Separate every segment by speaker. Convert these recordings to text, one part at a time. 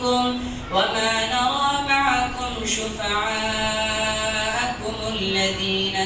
Speaker 1: فيكم وما نرى معكم شفعاءكم الذين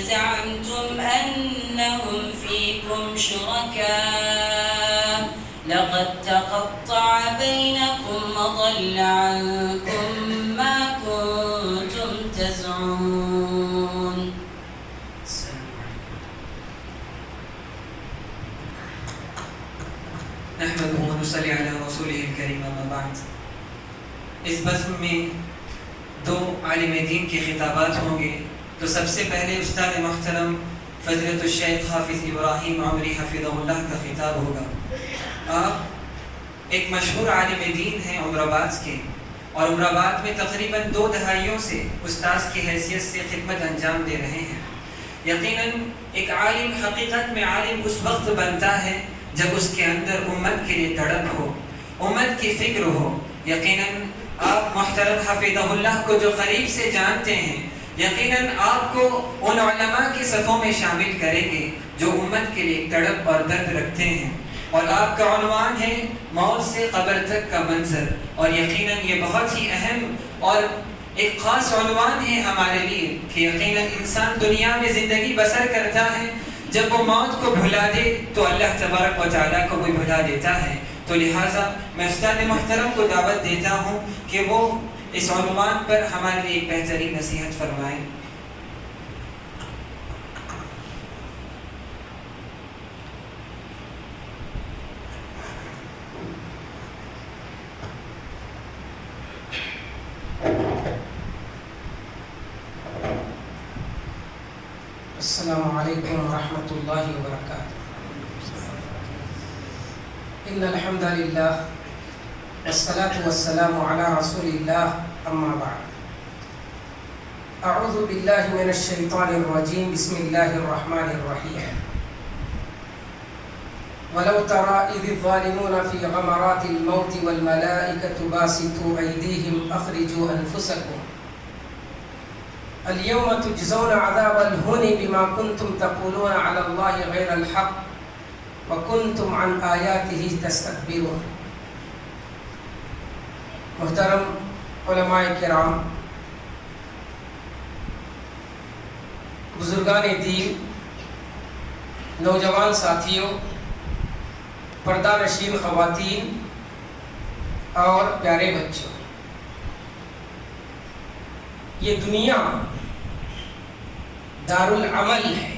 Speaker 1: زعمتم أنهم فيكم شركاء لقد تقطع بينكم وضل عنكم ما كنتم تزعمون.
Speaker 2: نحمده ونصلي على رسوله الكريم اما بعد. اس بزم میں دو عالم دین کے خطابات ہوں گے. تو سب سے پہلے استاد محترم فضیلت الشیخ حافظ ابراہیم عمری حفظہ اللہ کا خطاب ہوگا. آپ ایک مشہور عالم دین ہیں عمر آباد کے، اور عمر آباد میں تقریباً 2 دہائیوں سے استاذ کی حیثیت سے خدمت انجام دے رہے ہیں. یقیناً ایک عالم حقیقت میں عالم اس وقت بنتا ہے جب اس کے اندر امت کے لیے تڑپ ہو، امت کی فکر ہو. یقیناً آپ محترم حفظہ اللہ کو جو قریب سے جانتے ہیں، یقیناً آپ کو ان علماء کی صفوں میں شامل کریں گے جو امت کے لیے تڑپ اور درد رکھتے ہیں. اور آپ کا عنوان ہے موت سے قبر تک کا منظر، اور یقیناً یہ بہت ہی اہم اور ایک خاص عنوان ہے ہمارے لیے کہ یقیناً انسان دنیا میں زندگی بسر کرتا ہے، جب وہ موت کو بھلا دے تو اللہ تبارک و تعالیٰ کو بھی بھلا دیتا ہے. تو لہٰذا میں استاد محترم کو دعوت دیتا ہوں کہ وہ اس عنوان پر ہمارے لیے ایک بہترین نصیحت فرمائیں.
Speaker 3: السلام علیکم ورحمۃ اللہ وبرکاتہ. ان الحمد للہ والصلاة والسلام علی رسول اللہ اما بعد. اعوذ باللہ من الشیطان الرجیم بسم اللہ الرحمن الرحیم. ولو ترى إذ الظالمون في غمرات الموت والملائكة باسطوا أيديهم أخرجوا أنفسكم اليوم تجزون عذاب الهون بما كنتم تقولون على الله غير الحق وكنتم عن آياته تستكبرون. محترم علماء کرام، بزرگان دین، نوجوان ساتھیوں، پردہ نشین خواتین اور پیارے بچوں، یہ دنیا دارالعمل ہے.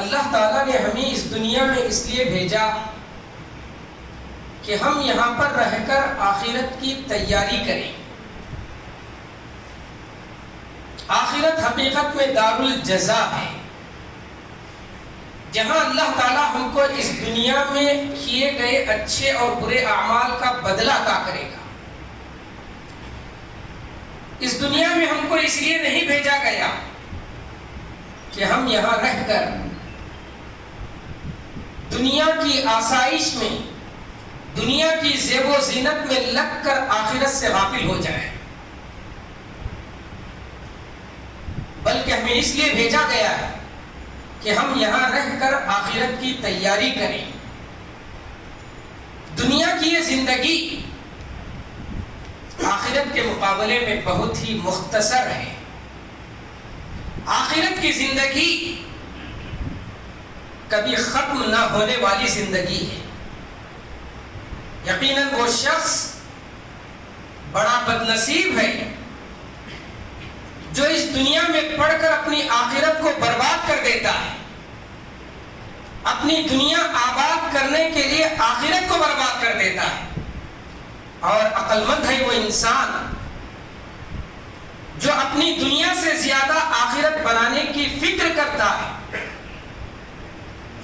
Speaker 3: اللہ تعالیٰ نے ہمیں اس دنیا میں اس لیے بھیجا کہ ہم یہاں پر رہ کر آخرت کی تیاری کریں. آخرت حقیقت میں دارالجزا ہے، جہاں اللہ تعالیٰ ہم کو اس دنیا میں کیے گئے اچھے اور برے اعمال کا بدلہ عطا کرے گا. اس دنیا میں ہم کو اس لیے نہیں بھیجا گیا کہ ہم یہاں رہ کر دنیا کی آسائش میں، دنیا کی زیب و زینت میں لگ کر آخرت سے غافل ہو جائیں، بلکہ ہمیں اس لیے بھیجا گیا ہے کہ ہم یہاں رہ کر آخرت کی تیاری کریں. دنیا کی یہ زندگی آخرت کے مقابلے میں بہت ہی مختصر ہے. آخرت کی زندگی کبھی ختم نہ ہونے والی زندگی ہے. یقیناً وہ شخص بڑا بدنصیب ہے جو اس دنیا میں پڑھ کر اپنی آخرت کو برباد کر دیتا ہے. اپنی دنیا آباد کرنے کے لیے آخرت کو برباد کر دیتا ہے. اور عقل مند ہے وہ انسان جو اپنی دنیا سے زیادہ آخرت بنانے کی فکر کرتا ہے.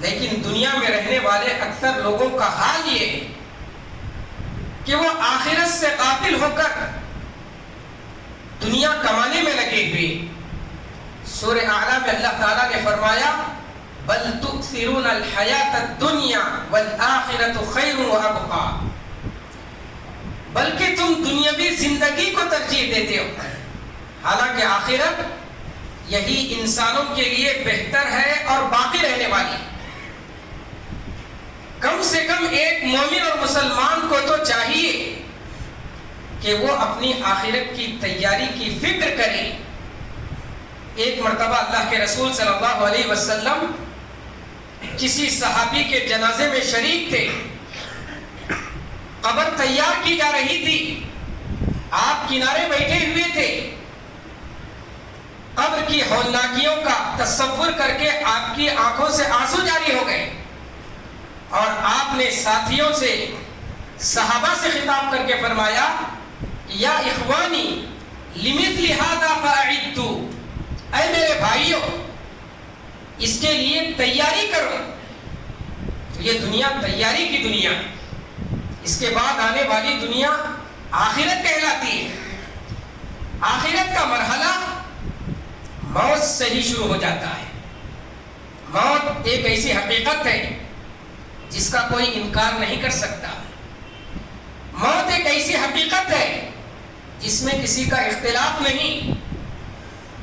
Speaker 3: لیکن دنیا میں رہنے والے اکثر لوگوں کا حال یہ ہے کہ وہ آخرت سے غافل ہو کر دنیا کمانے میں لگے ہوئے. سورہ اعلیٰ میں اللہ تعالیٰ نے فرمایا بل تؤثرون الحیات الدنیا والآخرۃ خیر وابقیٰ، بلکہ تم دنیاوی زندگی کو ترجیح دیتے ہو، حالانکہ آخرت یہی انسانوں کے لیے بہتر ہے اور باقی رہنے والی. کم سے کم ایک مومن اور مسلمان کو تو چاہیے کہ وہ اپنی آخرت کی تیاری کی فکر کرے۔ ایک مرتبہ اللہ کے رسول صلی اللہ علیہ وسلم کسی صحابی کے جنازے میں شریک تھے، قبر تیار کی جا رہی تھی، آپ کنارے بیٹھے ہوئے تھے، قبر کی ہولناکیوں کا تصور کر کے آپ کی آنکھوں سے آنسو جاری ہو گئے، اور آپ نے ساتھیوں سے، صحابہ سے خطاب کر کے فرمایا، یا اخوانی لمثل هذا فاعدوا، اے میرے بھائیوں اس کے لیے تیاری کرو۔ تو یہ دنیا تیاری کی دنیا، اس کے بعد آنے والی دنیا آخرت کہلاتی ہے۔ آخرت کا مرحلہ موت سے ہی شروع ہو جاتا ہے۔ موت ایک ایسی حقیقت ہے جس کا کوئی انکار نہیں کر سکتا۔ موت ایک ایسی حقیقت ہے جس میں کسی کا اختلاف نہیں۔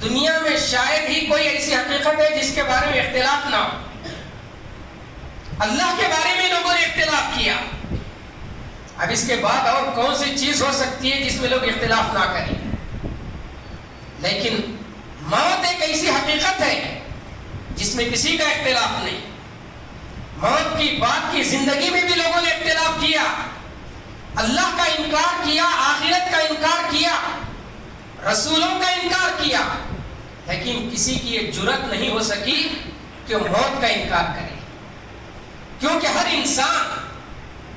Speaker 3: دنیا میں شاید ہی کوئی ایسی حقیقت ہے جس کے بارے میں اختلاف نہ ہو۔ اللہ کے بارے میں لوگوں نے اختلاف کیا، اب اس کے بعد اور کون سی چیز ہو سکتی ہے جس میں لوگ اختلاف نہ کریں؟ لیکن موت ایک ایسی حقیقت ہے جس میں کسی کا اختلاف نہیں۔ موت کی بات کی زندگی میں بھی لوگوں نے اختلاف کیا، اللہ کا انکار کیا، آخرت کا انکار کیا، رسولوں کا انکار کیا، لیکن کسی کی یہ جرأت نہیں ہو سکی کہ وہ موت کا انکار کرے، کیونکہ ہر انسان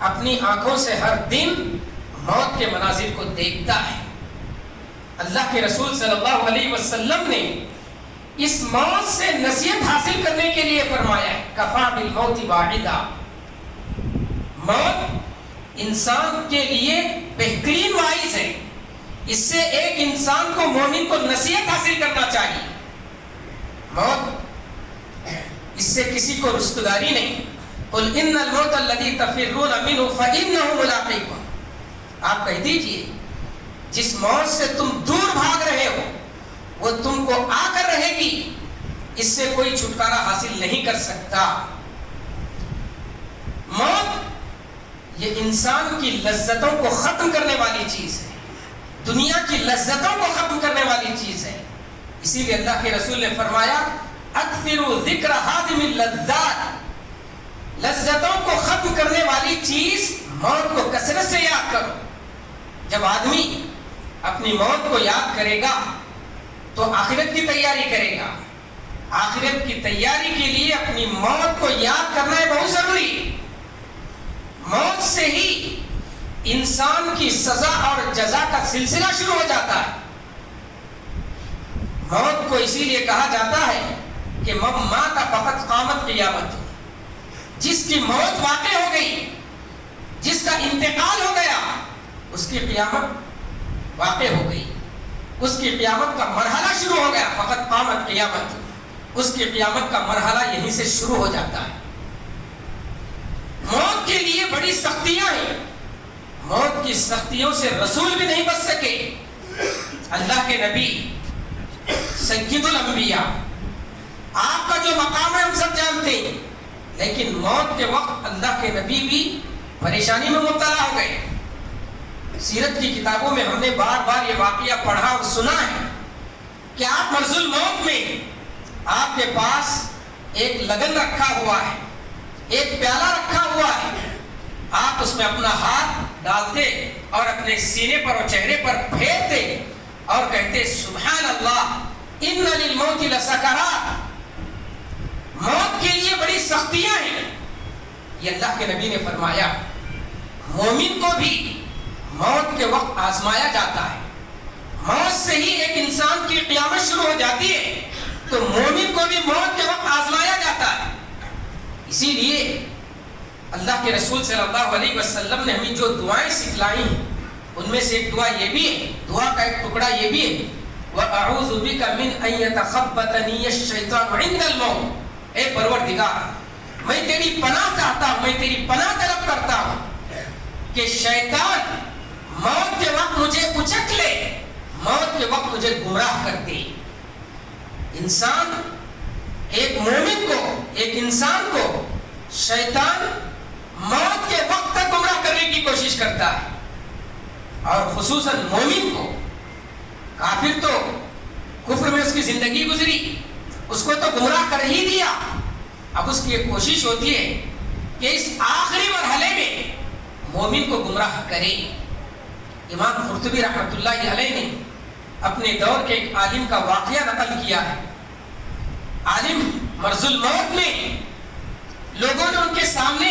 Speaker 3: اپنی آنکھوں سے ہر دن موت کے مناظر کو دیکھتا ہے۔ اللہ کے رسول صلی اللہ علیہ وسلم نے اس موت سے نصیحت حاصل کرنے کے لیے فرمایا ہے، کفا بالموت واحدہ، موت انسان کے لیے بہترین واعظ ہے، اس سے ایک انسان کو، مومن کو نصیحت حاصل کرنا چاہیے۔ موت اس سے کسی کو رستگاری نہیں۔ قل ان الموت الذی تفرون منہ فانہ ملاقیکم، آپ کہہ دیجئے جس موت سے تم دور بھاگ رہے ہو وہ تم کو آ کر رہے گی، اس سے کوئی چھٹکارا حاصل نہیں کر سکتا۔ موت یہ انسان کی لذتوں کو ختم کرنے والی چیز ہے، دنیا کی لذتوں کو ختم کرنے والی چیز ہے۔ اسی لیے اللہ کے رسول نے فرمایا، اکثروا ذکر ہادم اللذات، لذتوں کو ختم کرنے والی چیز موت کو کثرت سے یاد کرو۔ جب آدمی اپنی موت کو یاد کرے گا تو آخرت کی تیاری کرے گا۔ آخرت کی تیاری کے لیے اپنی موت کو یاد کرنا ہے بہت ضروری۔ موت سے ہی انسان کی سزا اور جزا کا سلسلہ شروع ہو جاتا ہے۔ موت کو اسی لیے کہا جاتا ہے کہ من مات فقط قامت قیامت، جس کی موت واقع ہو گئی، جس کا انتقال ہو گیا، اس کی قیامت واقع ہو گئی، اس کی قیامت کا مرحلہ شروع ہو گیا۔ فقط قامت قیامت، اس کی قیامت کا مرحلہ یہیں سے شروع ہو جاتا ہے۔ موت کے لیے بڑی سختیاں ہیں، موت کی سختیوں سے رسول بھی نہیں بچ سکے۔ اللہ کے نبی سید الانبیاء، آپ کا جو مقام ہے ہم سب جانتے ہیں، لیکن موت کے وقت اللہ کے نبی بھی پریشانی میں مبتلا ہو گئے۔ سیرت کی کتابوں میں ہم نے بار بار یہ واقعہ پڑھا اور سنا ہے کہ آپ مرض الموت میں آپ کے پاس ایک لگن رکھا ہوا ہے، ایک پیالہ رکھا ہوا ہے، آپ اس میں اپنا ہاتھ ڈالتے اور اپنے سینے پر اور چہرے پر پھیرتے اور کہتے سبحان اللہ ان للموت لسکرات، موت کے لیے بڑی سختیاں ہیں۔ یہ اللہ کے نبی نے فرمایا مومن کو بھی موت کے وقت آزمایا جاتا ہے۔ موت سے ہی ایک انسان کی قیامت شروع ہو جاتی ہے، تو مومن کو بھی موت کے وقت آزمایا جاتا ہے۔ اسی لیے اللہ کے رسول صلی اللہ علیہ وسلم نے ہمیں جو دعائیں سکھلائی ہیں ان میں سے ایک دعا یہ بھی ہے، دعا کا ایک ٹکڑا یہ بھی ہے، وَأَعُوذُ بِكَ مِنْ أَنْ يَتَخَبَّطَنِيَ الشَّيْطَانُ عِنْدَ الْمَوْتِ، اے پروردگار میں تیری پناہ چاہتا ہوں، میں تیری پناہ طلب کرتا ہوں کہ شیطان موت کے وقت مجھے اچک لے، موت کے وقت مجھے گمراہ کر دے۔ انسان، ایک مومن کو، ایک انسان کو شیطان موت کے کی کوشش کرتا ہے، اور خصوصاً مومن کو. کافر تو کفر میں اس کی زندگی گزری، اس کو تو گمراہ کر ہی دیا. اب اس کی ایک کوشش ہوتی ہے کہ اس آخری مرحلے میں مومن کو گمراہ کرے. امام قرطبی رحمۃ اللہ علیہ نے اپنے دور کے ایک عالم کا واقعہ نقل کیا ہے. عالم مرض الموت میں لوگوں نے ان کے سامنے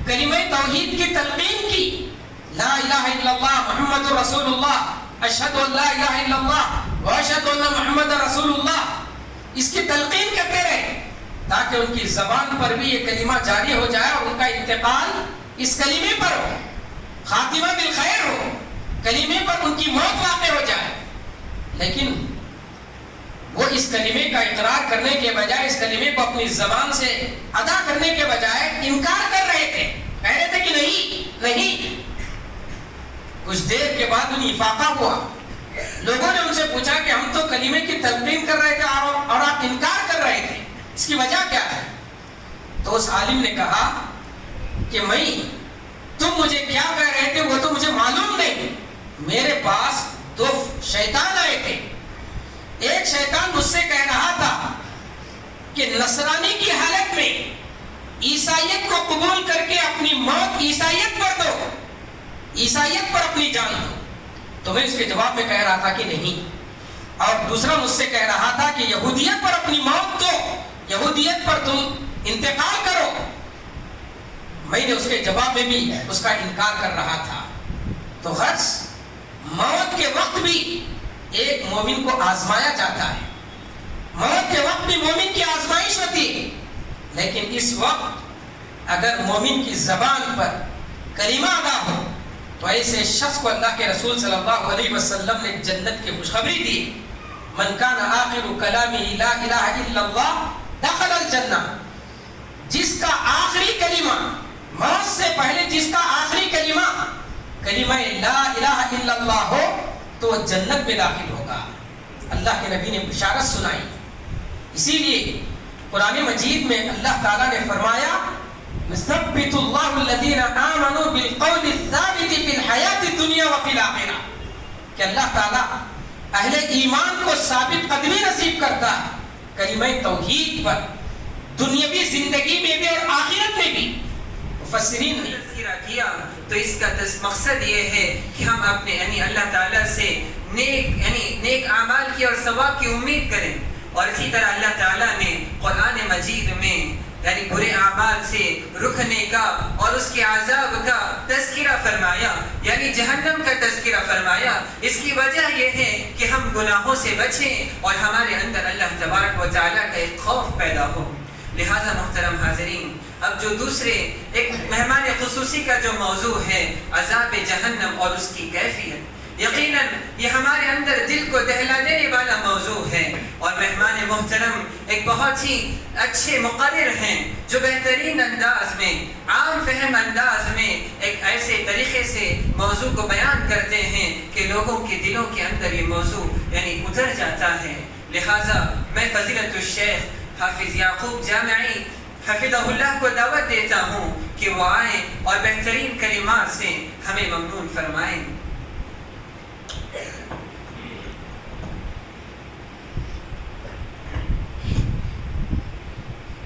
Speaker 3: کلمہ توحید کی تلقین کی، لا الہ الا اللہ محمد رسول اللہ، اشہد ان لا الہ الا اللہ واشہد ان محمد رسول اللہ. اس کی تلقین کرتے رہے تاکہ ان کی زبان پر بھی یہ کلمہ جاری ہو جائے اور ان کا انتقال اس کلمے پر ہو، خاتمہ بالخیر ہو، کلمے پر ان کی موت واقع ہو جائے. لیکن وہ اس کلمے کا اقرار کرنے کے بجائے، اس کلمے کو اپنی زبان سے ادا کرنے کے بجائے انکار کر رہے تھے، کہہ رہے تھے کہ نہیں نہیں. کچھ دیر کے بعد انہیں افاقہ ہوا. لوگوں نے ان سے پوچھا کہ ہم تو کلمے کی تلقین کر رہے تھے اور آپ انکار کر رہے تھے، اس کی وجہ کیا ہے؟ تو اس عالم نے کہا کہ میں تم مجھے کیا کہہ رہے تھے وہ تو مجھے معلوم نہیں. میرے پاس دو شیطان آئے تھے. ایک شیطان مجھ سے کہہ رہا تھا کہ نصرانی کی حالت میں عیسائیت کو قبول کر کے اپنی موت عیسائیت پر دو، عیسائیت پر اپنی جان دو. تو میں اس کے جواب میں کہہ رہا تھا کہ نہیں. اور دوسرا مجھ سے کہہ رہا تھا کہ یہودیت پر اپنی موت دو، یہودیت پر تم انتقال کرو. میں نے اس کے جواب میں بھی اس کا انکار کر رہا تھا. تو غرض موت کے وقت بھی ایک مومن کو آزمایا جاتا ہے، موت کے وقت بھی مومن کی آزمائش ہوتی ہے. لیکن اس وقت اگر مومن کی زبان پر کلمہ ادا ہو تو ایسے شخص کو اللہ کے رسول صلی اللہ علیہ وسلم نے جنت کی خوشخبری دی. من کان آخر کلامہ لا الہ الا اللہ دخل الجنہ. جس کا آخری کلمہ، موت سے پہلے جس کا آخری کلمہ کلمہ لا الہ الا اللہ ہو تو وہ جنت میں داخل ہوگا. اللہ کے نبی نے بشارت سنائی. اسی لیے قرآن مجید میں اللہ تعالیٰ نے فرمایا يثبت الله الذين آمنوا بالقول الثابت في الحیات الدنیا وفي الآخرہ، کہ اللہ تعالیٰ اہل ایمان کو ثابت قدمی نصیب کرتا ہے کلمہ توحید پر، دنیاوی زندگی میں بھی اور آخرت میں بھی. مفسرین نے
Speaker 2: تذکرہ کیا تو اس کا مقصد یہ ہے کہ ہم اپنے یعنی اللہ تعالیٰ سے نیک اعمال کی اور ثواب کی امید کریں. اور اسی طرح اللہ تعالیٰ نے قرآن مجید میں یعنی برے اعمال سے رکنے کا اور اس کے عذاب کا تذکرہ فرمایا، یعنی جہنم کا تذکرہ فرمایا. اس کی وجہ یہ ہے کہ ہم گناہوں سے بچیں اور ہمارے اندر اللہ تبارک و تعالیٰ کا ایک خوف پیدا ہو. لہذا محترم حاضرین، اب جو دوسرے ایک مہمان خصوصی کا جو موضوع ہے عذاب جہنم اور اس کی کیفیت، یقیناً یہ ہمارے اندر دل کو دہلا دینے والا موضوع ہے. اور مہمان محترم ایک بہت ہی اچھے مقرر ہیں جو بہترین انداز میں، عام فہم انداز میں ایک ایسے طریقے سے موضوع کو بیان کرتے ہیں کہ لوگوں کے دلوں کے اندر یہ موضوع یعنی اتر جاتا ہے. لہٰذا میں فضیلت الشیخ حافظ یعقوب جامعی حفظہ اللہ کو دعوت دیتا ہوں کہ وہ آئیں اور بہترین کلمات سے ہمیں ممنون فرمائیں.